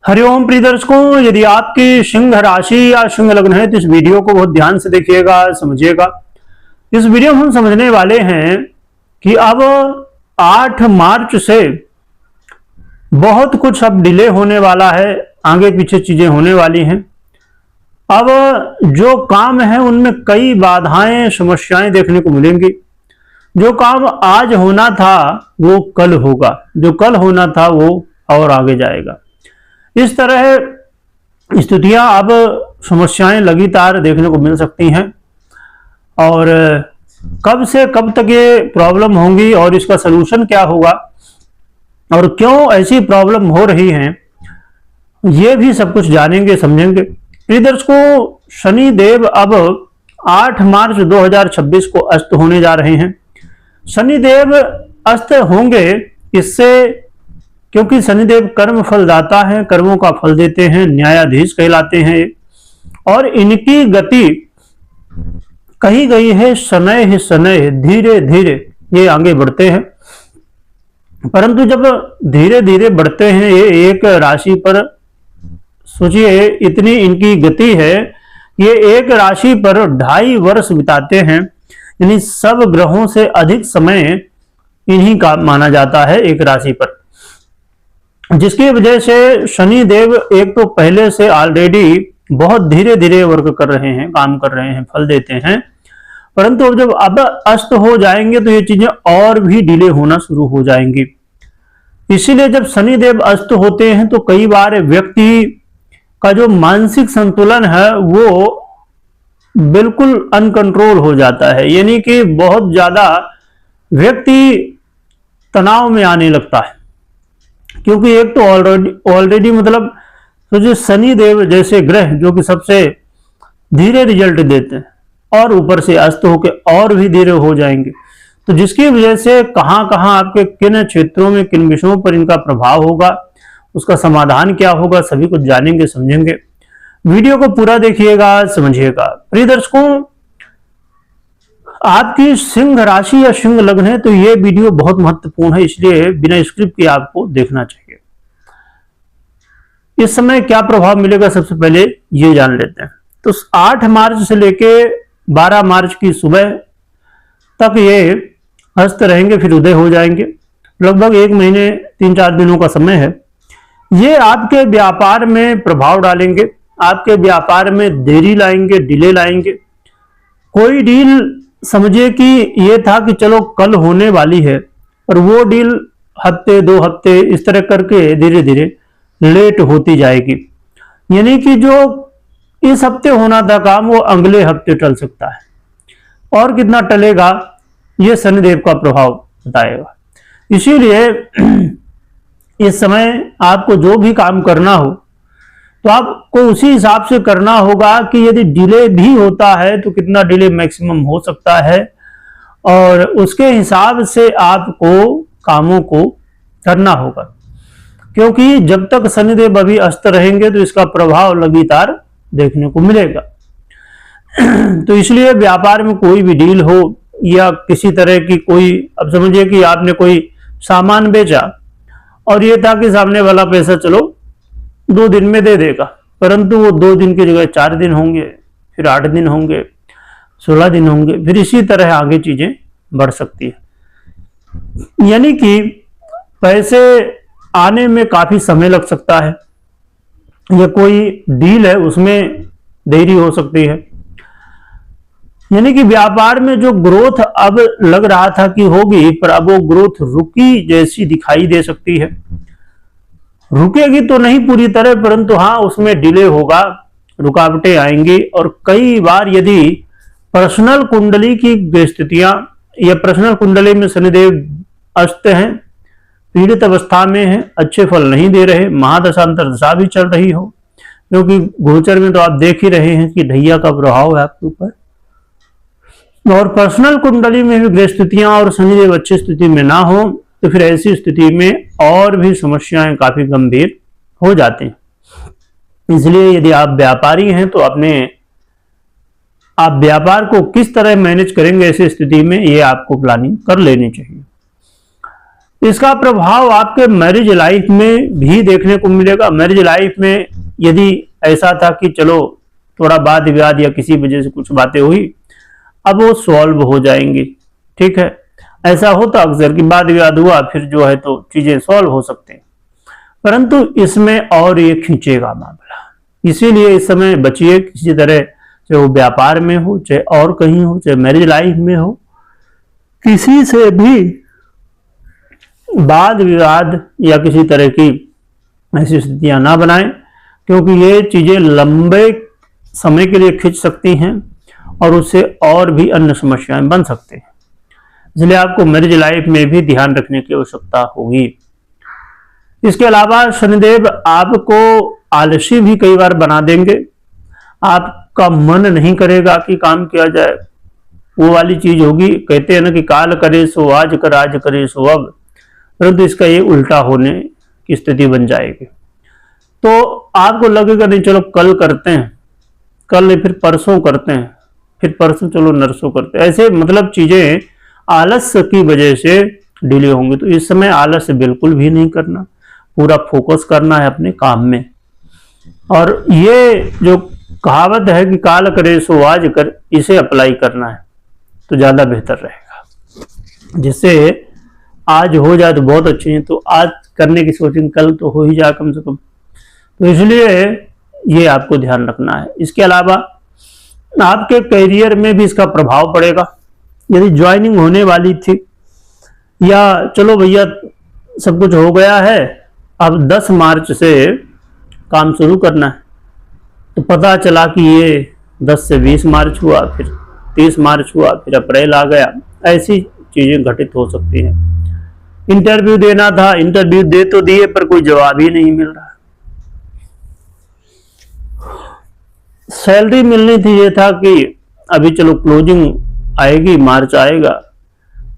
हरिओम प्रिय दर्शकों, यदि आपकी सिंह राशि या सिंह लग्न है तो इस वीडियो को बहुत ध्यान से देखिएगा, समझिएगा। इस वीडियो में हम समझने वाले हैं कि अब 8 मार्च से बहुत कुछ अब डिले होने वाला है, आगे पीछे चीजें होने वाली हैं। अब जो काम है उनमें कई बाधाएं, समस्याएं देखने को मिलेंगी। जो काम आज होना था वो कल होगा, जो कल होना था वो और आगे जाएगा। इस तरह स्थितियां, अब समस्याएं लगातार देखने को मिल सकती हैं और कब से कब तक ये प्रॉब्लम होंगी और इसका सलूशन क्या होगा और क्यों ऐसी प्रॉब्लम हो रही है, ये भी सब कुछ जानेंगे, समझेंगे। प्रिय दर्शकों, शनि देव अब 8 मार्च 2026 को अस्त होने जा रहे हैं। शनि देव अस्त होंगे इससे क्योंकि शनिदेव कर्म फलदाता हैं, कर्मों का फल देते हैं, न्यायाधीश कहलाते हैं और इनकी गति कही गई है शनैः ही शनैः, धीरे धीरे ये आगे बढ़ते हैं। परंतु जब धीरे धीरे बढ़ते हैं ये एक राशि पर, सोचिए इतनी इनकी गति है, ये एक राशि पर 2.5 वर्ष बिताते हैं, यानी सब ग्रहों से अधिक समय इन्हीं का माना जाता है एक राशि पर। जिसकी वजह से शनि देव एक तो पहले से ऑलरेडी बहुत धीरे धीरे वर्क कर रहे हैं, काम कर रहे हैं, फल देते हैं। परंतु जब अब अस्त हो जाएंगे तो ये चीजें और भी डिले होना शुरू हो जाएंगी। इसीलिए जब शनि देव अस्त होते हैं तो कई बार व्यक्ति का जो मानसिक संतुलन है वो बिल्कुल अनकंट्रोल हो जाता है, यानी कि बहुत ज्यादा व्यक्ति तनाव में आने लगता है। क्योंकि एक तो ऑलरेडी मतलब तो जो शनि देव जैसे ग्रह जो कि सबसे धीरे रिजल्ट देते हैं और ऊपर से अस्त होकर और भी धीरे हो जाएंगे, तो जिसकी वजह से कहां कहां आपके किन क्षेत्रों में किन विषयों पर इनका प्रभाव होगा, उसका समाधान क्या होगा, सभी कुछ जानेंगे, समझेंगे। वीडियो को पूरा देखिएगा, समझिएगा। प्रिय दर्शकों, आपकी सिंह राशि या सिंह लग्न है तो यह वीडियो बहुत महत्वपूर्ण है, इसलिए बिना स्क्रिप्ट के आपको देखना चाहिए। इस समय क्या प्रभाव मिलेगा सबसे पहले ये जान लेते हैं। तो 8 मार्च से लेके 12 मार्च की सुबह तक ये अस्त रहेंगे, फिर उदय हो जाएंगे। लगभग 1 महीने 3-4 दिनों का समय है। ये आपके व्यापार में प्रभाव डालेंगे, आपके व्यापार में देरी लाएंगे, डिले लाएंगे। कोई डील समझिए कि ये था कि चलो कल होने वाली है, और वो डील हफ्ते 2 हफ्ते इस तरह करके धीरे धीरे लेट होती जाएगी। यानी कि जो इस हफ्ते होना था काम वो अगले हफ्ते टल सकता है, और कितना टलेगा ये शनिदेव का प्रभाव बताएगा। इसीलिए इस समय आपको जो भी काम करना हो तो आपको उसी हिसाब से करना होगा कि यदि डिले भी होता है तो कितना डिले मैक्सिमम हो सकता है, और उसके हिसाब से आपको कामों को करना होगा। क्योंकि जब तक शनिदेव अभी अस्त रहेंगे तो इसका प्रभाव लगातार देखने को मिलेगा। तो इसलिए व्यापार में कोई भी डील हो या किसी तरह की कोई, अब समझिए कि आपने कोई सामान बेचा और ये था कि सामने वाला पैसा चलो 2 दिन में दे देगा, परंतु वो 2 दिन की जगह 4 दिन होंगे, फिर 8 दिन होंगे, 16 दिन होंगे, फिर इसी तरह आगे चीजें बढ़ सकती है। यानी कि पैसे आने में काफी समय लग सकता है, या कोई डील है उसमें देरी हो सकती है। यानी कि व्यापार में जो ग्रोथ अब लग रहा था कि होगी, पर अब वो ग्रोथ रुकी जैसी दिखाई दे सकती है। रुकेगी तो नहीं पूरी तरह, परंतु हाँ उसमें डिले होगा, रुकावटें आएंगी। और कई बार यदि पर्सनल कुंडली की स्थितियां या पर्सनल कुंडली में शनिदेव अस्त हैं, पीड़ित अवस्था में हैं, अच्छे फल नहीं दे रहे, महादशा अंतर्दशा भी चल रही हो, क्योंकि गोचर में तो आप देख ही रहे हैं कि ढैया का प्रभाव है आपके ऊपर, और पर्सनल कुंडली में भी ग्रह स्थितियां और शनिदेव अच्छी स्थिति में ना हो तो फिर ऐसी स्थिति में और भी समस्याएं काफी गंभीर हो जाती हैं। इसलिए यदि आप व्यापारी हैं तो आप व्यापार को किस तरह मैनेज करेंगे ऐसी स्थिति में, ये आपको प्लानिंग कर लेनी चाहिए। इसका प्रभाव आपके मैरिज लाइफ में भी देखने को मिलेगा। मैरिज लाइफ में यदि ऐसा था कि चलो थोड़ा वाद विवाद या किसी वजह से कुछ बातें हुई, अब वो सॉल्व हो जाएंगी। ठीक है, ऐसा होता अक्सर कि वाद विवाद हुआ, फिर जो है तो चीजें सॉल्व हो सकते हैं, परंतु इसमें और ये खींचेगा मामला। इसीलिए इस समय बचिए किसी तरह, चाहे वो व्यापार में हो, चाहे और कहीं हो, चाहे मैरिज लाइफ में हो, किसी से भी वाद विवाद या किसी तरह की ऐसी स्थितियां ना बनाएं, क्योंकि ये चीजें लंबे समय के लिए खींच सकती हैं और उससे और भी अन्य समस्याएं बन सकते हैं। इसलिए आपको मैरिज लाइफ में भी ध्यान रखने की आवश्यकता होगी। इसके अलावा शनिदेव आपको आलसी भी कई बार बना देंगे। आपका मन नहीं करेगा कि काम किया जाए, वो वाली चीज होगी। कहते हैं ना कि काल करे सो आज कर, आज करे सो अब, परंतु इसका ये उल्टा होने की स्थिति बन जाएगी। तो आपको लगेगा नहीं चलो कल करते हैं, कल नहीं फिर परसों करते हैं, फिर परसों चलो नरसों करते हैं, ऐसे मतलब चीजें आलस्य की वजह से डिले होंगी। तो इस समय आलस्य बिल्कुल भी नहीं करना, पूरा फोकस करना है अपने काम में। और ये जो कहावत है कि काल करे सो आज कर, इसे अप्लाई करना है तो ज्यादा बेहतर रहेगा। जिससे आज हो जाए तो बहुत अच्छी है, तो आज करने की सोचेंगे कल तो हो ही जाए कम से कम। तो इसलिए ये आपको ध्यान रखना है। इसके अलावा आपके करियर में भी इसका प्रभाव पड़ेगा। यदि ज्वाइनिंग होने वाली थी या चलो भैया सब कुछ हो गया है, अब 10 मार्च से काम शुरू करना है, तो पता चला कि ये 10 से 20 मार्च हुआ, फिर 30 मार्च हुआ, फिर अप्रैल आ गया, ऐसी चीजें घटित हो सकती हैं। इंटरव्यू देना था, इंटरव्यू दे तो दिए पर कोई जवाब ही नहीं मिल रहा। सैलरी मिलनी थी, ये था कि अभी चलो क्लोजिंग आएगी, मार्च आएगा,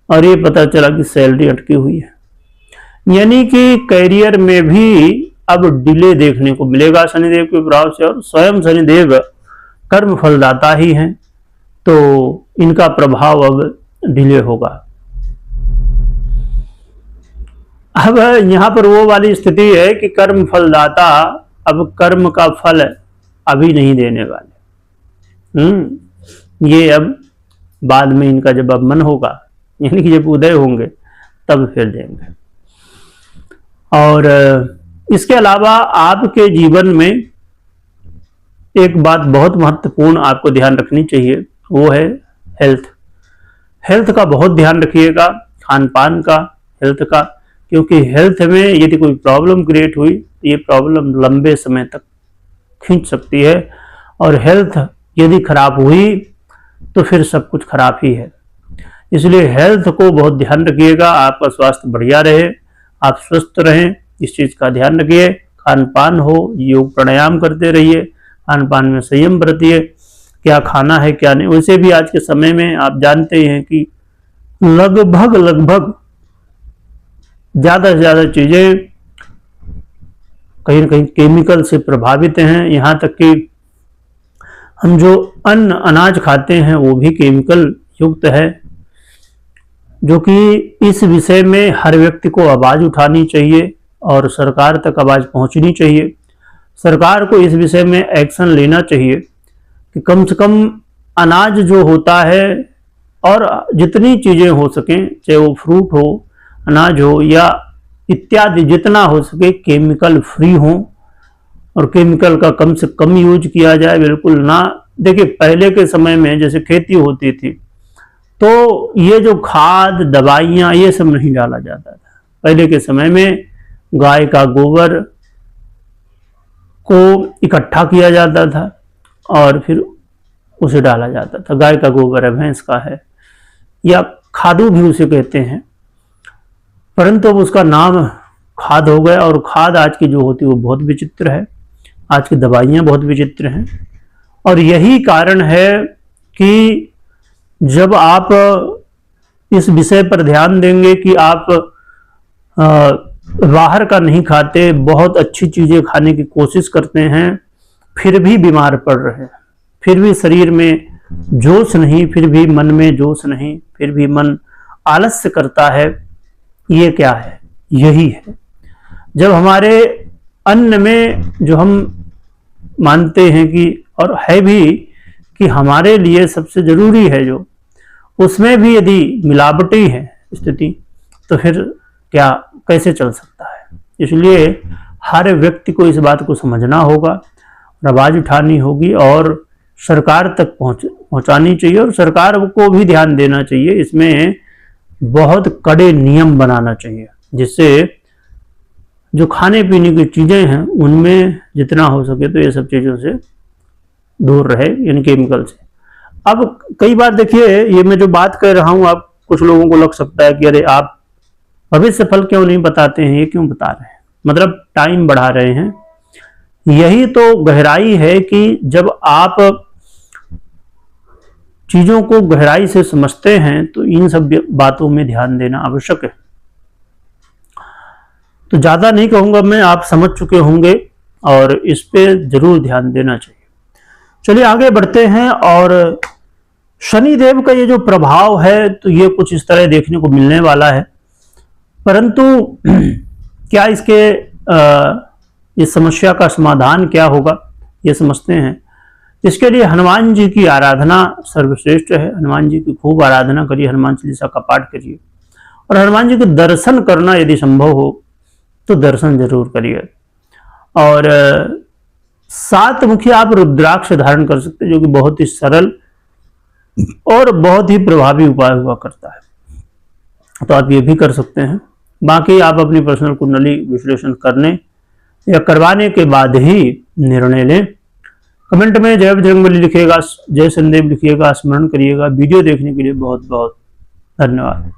और ये पता चला कि सैलरी अटकी हुई है। यानी कि करियर में भी अब डिले देखने को मिलेगा शनिदेव के प्रभाव से। और स्वयं शनिदेव कर्म फलदाता ही हैं, तो इनका प्रभाव अब डिले होगा। अब यहां पर वो वाली स्थिति है कि कर्म फलदाता अब कर्म का फल अभी नहीं देने वाले। ये अब बाद में इनका जब अब मन होगा, यानी कि जब उदय होंगे तब फिर देंगे। और इसके अलावा आपके जीवन में एक बात बहुत महत्वपूर्ण आपको ध्यान रखनी चाहिए, वो है हेल्थ। हेल्थ का बहुत ध्यान रखिएगा, खान पान का, हेल्थ का, क्योंकि हेल्थ में यदि कोई प्रॉब्लम क्रिएट हुई तो ये प्रॉब्लम लंबे समय तक खींच सकती है। और हेल्थ यदि खराब हुई तो फिर सब कुछ खराब ही है। इसलिए हेल्थ को बहुत ध्यान रखिएगा, आपका स्वास्थ्य बढ़िया रहे, आप स्वस्थ रहें, इस चीज का ध्यान रखिए। खान पान हो, योग प्राणायाम करते रहिए, खान पान में संयम बरतिए, क्या खाना है क्या नहीं। वैसे भी आज के समय में आप जानते हैं कि लगभग ज्यादा से ज्यादा चीजें कहीं न कहीं केमिकल से प्रभावित हैं। यहाँ तक कि हम जो अन्न अनाज खाते हैं वो भी केमिकल युक्त है, जो कि इस विषय में हर व्यक्ति को आवाज उठानी चाहिए और सरकार तक आवाज पहुंचनी चाहिए। सरकार को इस विषय में एक्शन लेना चाहिए कि कम से कम अनाज जो होता है और जितनी चीजें हो सकें, चाहे वो फ्रूट हो, अनाज हो या इत्यादि, जितना हो सके केमिकल फ्री हो और केमिकल का कम से कम यूज किया जाए, बिल्कुल ना। देखिए पहले के समय में जैसे खेती होती थी तो ये जो खाद दवाइयाँ ये सब नहीं डाला जाता था। पहले के समय में गाय का गोबर को इकट्ठा किया जाता था और फिर उसे डाला जाता था। गाय का गोबर है, भैंस का है, या खादू भी उसे कहते हैं, परंतु अब उसका नाम खाद हो गया। और खाद आज की जो होती है वो बहुत विचित्र है, आज की दवाइयाँ बहुत विचित्र हैं। और यही कारण है कि जब आप इस विषय पर ध्यान देंगे कि आप बाहर का नहीं खाते, बहुत अच्छी चीजें खाने की कोशिश करते हैं, फिर भी बीमार पड़ रहे हैं, फिर भी शरीर में जोश नहीं, फिर भी मन में जोश नहीं, फिर भी मन आलस्य करता है, ये क्या है? यही है, जब हमारे अन्न में जो हम मानते हैं कि, और है भी कि हमारे लिए सबसे जरूरी है जो, उसमें भी यदि मिलावटी है स्थिति, तो फिर क्या कैसे चल सकता है? इसलिए हर व्यक्ति को इस बात को समझना होगा और आवाज उठानी होगी और सरकार तक पहुंचानी चाहिए, और सरकार को भी ध्यान देना चाहिए, इसमें बहुत कड़े नियम बनाना चाहिए, जिससे जो खाने पीने की चीजें हैं उनमें जितना हो सके तो ये सब चीजों से दूर रहे, इन केमिकल से। अब कई बार देखिए, ये मैं जो बात कर रहा हूं, आप कुछ लोगों को लग सकता है कि अरे आप भविष्य फल क्यों नहीं बताते हैं, ये क्यों बता रहे हैं, मतलब टाइम बढ़ा रहे हैं। यही तो गहराई है कि जब आप चीजों को गहराई से समझते हैं तो इन सब बातों में ध्यान देना आवश्यक है। तो ज्यादा नहीं कहूंगा मैं, आप समझ चुके होंगे और इस पे जरूर ध्यान देना चाहिए। चलिए आगे बढ़ते हैं, और शनिदेव का ये जो प्रभाव है तो ये कुछ इस तरह देखने को मिलने वाला है, परंतु क्या इसके इस समस्या का समाधान क्या होगा ये समझते हैं। इसके लिए हनुमान जी की आराधना सर्वश्रेष्ठ है। हनुमान जी की खूब आराधना करिए, हनुमान चालीसा का पाठ करिए, और हनुमान जी के दर्शन करना यदि संभव हो तो दर्शन जरूर करिए। और 7 मुखी आप रुद्राक्ष धारण कर सकते हैं, जो कि बहुत ही सरल और बहुत ही प्रभावी उपाय हुआ करता है, तो आप ये भी कर सकते हैं। बाकी आप अपनी पर्सनल कुंडली विश्लेषण करने या करवाने के बाद ही निर्णय लें। कमेंट में जय बजरंगबली लिखिएगा, जय सन्देव लिखिएगा, स्मरण करिएगा। वीडियो देखने के लिए बहुत बहुत धन्यवाद।